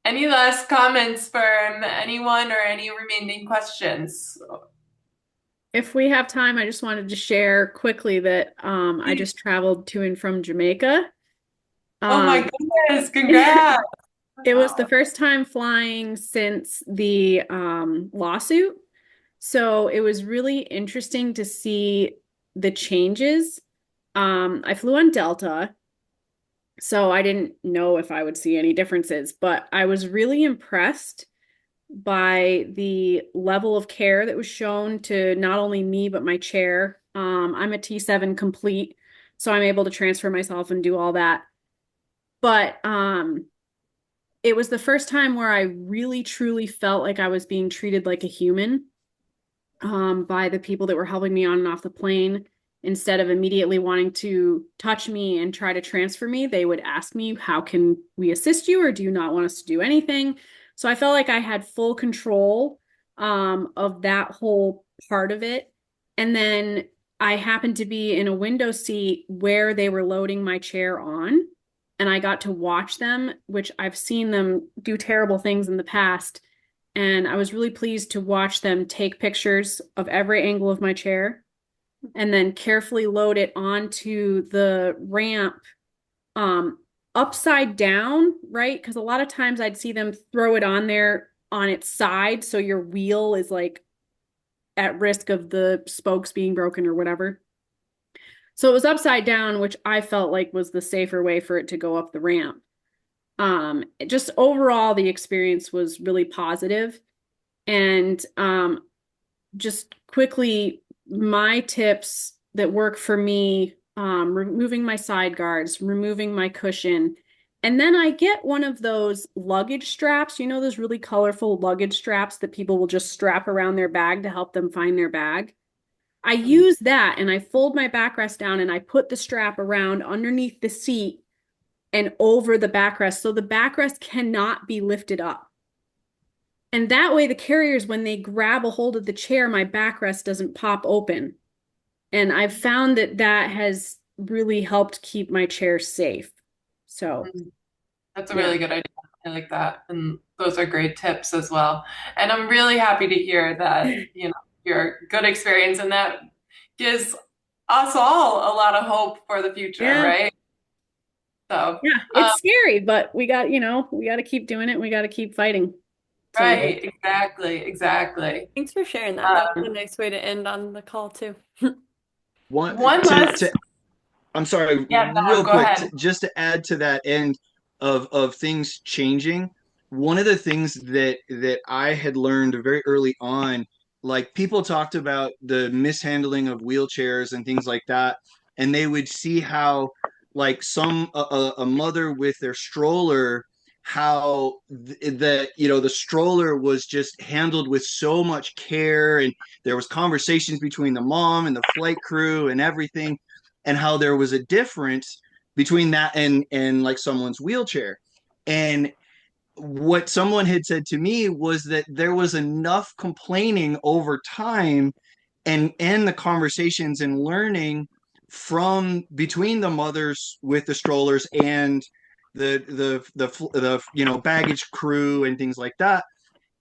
A: Any last comments from anyone or any remaining questions?
F: If we have time, I just wanted to share quickly that I just traveled to and from Jamaica.
A: Oh my goodness, congrats.
F: It was the first time flying since the lawsuit. So it was really interesting to see the changes. I flew on Delta, so I didn't know if I would see any differences, but I was really impressed by the level of care that was shown to not only me, but my chair. I'm a T7 complete, so I'm able to transfer myself and do all that. But it was the first time where I really truly felt like I was being treated like a human by the people that were helping me on and off the plane. Instead of immediately wanting to touch me and try to transfer me, they would ask me, how can we assist you, or do you not want us to do anything? So I felt like I had full control of that whole part of it. And then I happened to be in a window seat where they were loading my chair on, and I got to watch them, which I've seen them do terrible things in the past. And I was really pleased to watch them take pictures of every angle of my chair and then carefully load it onto the ramp upside down, right? Because a lot of times I'd see them throw it on there on its side, so your wheel is like at risk of the spokes being broken or whatever. So it was upside down, which I felt like was the safer way for it to go up the ramp. Just overall, the experience was really positive. And just quickly, my tips that work for me, removing my side guards, removing my cushion. And then I get one of those luggage straps, those really colorful luggage straps that people will just strap around their bag to help them find their bag. I use that and I fold my backrest down and I put the strap around underneath the seat and over the backrest, so the backrest cannot be lifted up. And that way the carriers, when they grab a hold of the chair, my backrest doesn't pop open. And I've found that that has really helped keep my chair safe. So
A: That's a really good idea. I like that. And those are great tips as well. And I'm really happy to hear that, your good experience, and that gives us all a lot of hope for the future, right? So
F: yeah, it's scary, but we got to keep doing it. We got to keep fighting. So.
A: Right, exactly.
G: Thanks for sharing that. That was a nice way to end on the call too.
C: I'm sorry, real quick, just to add to that end of things changing. One of the things that I had learned very early on, like people talked about the mishandling of wheelchairs and things like that, and they would see how like a mother with their stroller how the stroller was just handled with so much care, and there was conversations between the mom and the flight crew and everything, and how there was a difference between that and like someone's wheelchair. And what someone had said to me was that there was enough complaining over time and the conversations and learning from between the mothers with the strollers and the baggage crew and things like that,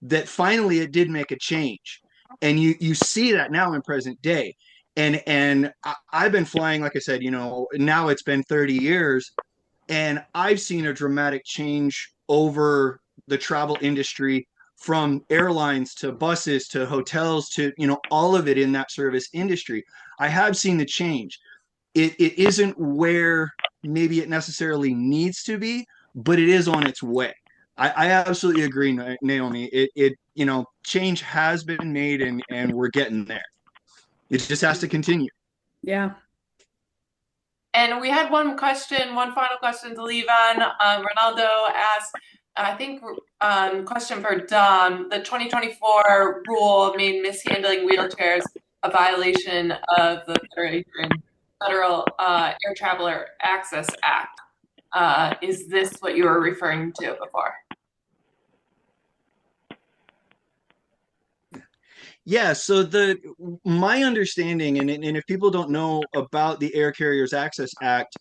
C: that finally it did make a change. And you see that now in present day. And I've been flying, like I said, now it's been 30 years, and I've seen a dramatic change over the travel industry, from airlines to buses to hotels to, all of it in that service industry. I have seen the change. It isn't where maybe it necessarily needs to be, but it is on its way. I absolutely agree, Naomi. Change has been made, and we're getting there. It just has to continue.
F: Yeah.
A: And we had one final question to leave on. Ronaldo asked, I think, question for Dom. The 2024 rule made mishandling wheelchairs a violation of the Federal Air Traveler Access Act. Is this what you were referring to before?
C: Yeah, so my understanding, and if people don't know about the Air Carriers Access Act,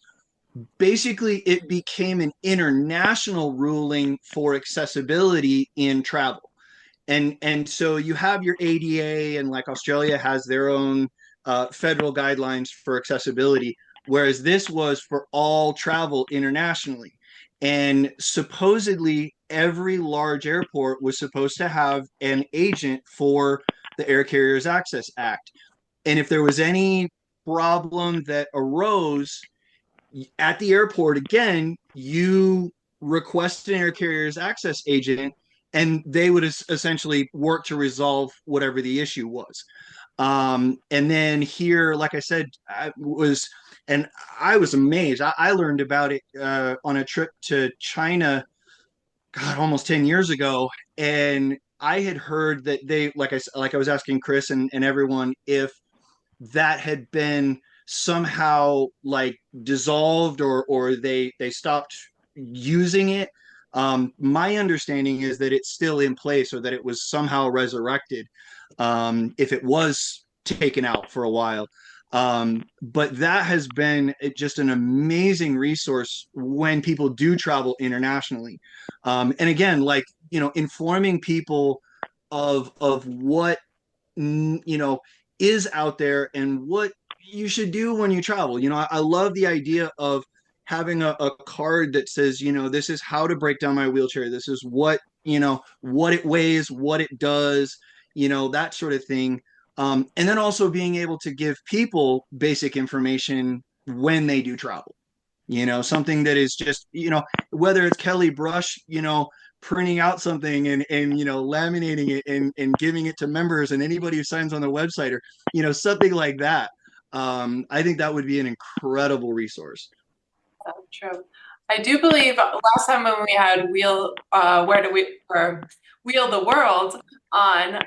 C: basically it became an international ruling for accessibility in travel. And so you have your ADA, and like Australia has their own federal guidelines for accessibility, whereas this was for all travel internationally. And supposedly every large airport was supposed to have an agent for the Air Carriers Access Act. And if there was any problem that arose at the airport, again, you request an air carrier's access agent, and they would essentially work to resolve whatever the issue was. And then here, like I said, and I was amazed. I learned about it on a trip to China, God, almost 10 years ago. And I had heard that like I was asking Chris and everyone, if that had been somehow like dissolved, or they stopped using it. My understanding is that it's still in place, or that it was somehow resurrected, if it was taken out for a while. But that has been just an amazing resource when people do travel internationally. And again, like, informing people of what is out there and what you should do when you travel. I love the idea of having a card that says, this is how to break down my wheelchair. This is what it weighs, what it does, that sort of thing. And then also being able to give people basic information when they do travel. Something that is just, whether it's Kelly Brush, printing out something and laminating it and giving it to members and anybody who signs on the website, or something like that. I think that would be an incredible resource.
A: True. I do believe last time when we had Wheel the World on,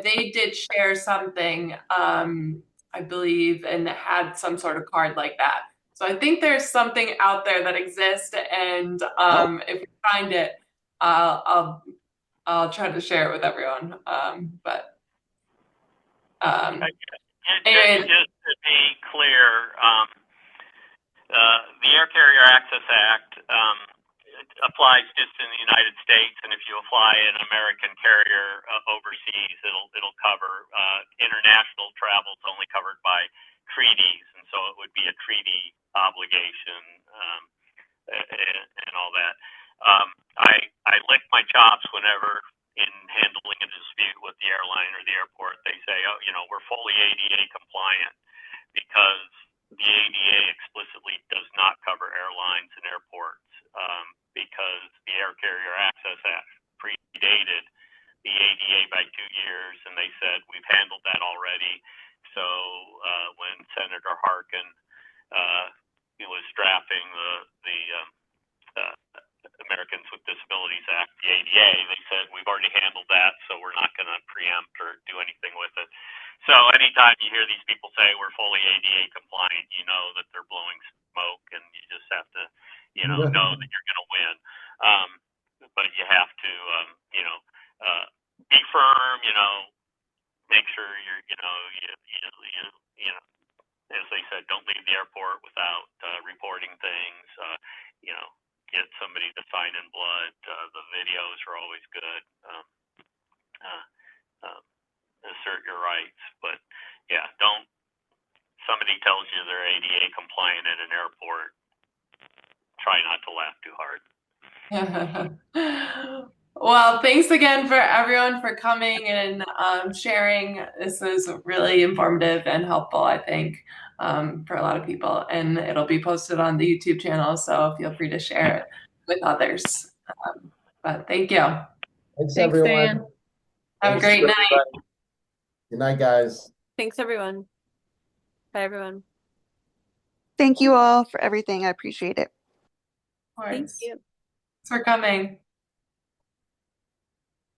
A: they did share something, I believe, and had some sort of card like that. So I think there's something out there that exists, and if we find it, I'll try to share it with everyone. Anyway,
D: just to be clear, the Air Carrier Access Act applies just in the United States, and if you apply an American carrier overseas, it'll cover international travel. It's only covered by treaties, and so it would be a treaty obligation, and all that. I lick my chops whenever, in handling a dispute with the airline or the airport, they say, "Oh, we're fully ADA compliant," because the ADA explicitly does not cover airlines and airports, because the Air Carrier Access Act predated the ADA by 2 years, and they said, we've handled that already. So when Senator Harkin was drafting the Americans with Disabilities Act, the ADA. They said, we've already handled that, so we're not going to preempt or do anything with it. So anytime you hear these people say we're fully ADA compliant, you know that they're blowing smoke, and you just have to, know that you're going to win. But you have to, be firm, make sure you're, as they said, don't leave the airport without reporting things. Get somebody to sign in blood. The videos are always good. Assert your rights, but yeah, don't. Somebody tells you they're ADA compliant at an airport. Try not to laugh too hard.
A: Well, thanks again for everyone for coming and sharing. This was really informative and helpful, I think, for a lot of people. And it'll be posted on the YouTube channel, so feel free to share it with others. But thank you.
I: Thanks,
F: Thanks,
I: everyone.
F: Dan.
A: Have a great night.
I: Good night, guys.
G: Thanks, everyone. Bye, everyone.
J: Thank you all for everything. I appreciate it.
A: Of course.
G: Thank you.
A: Thanks for coming.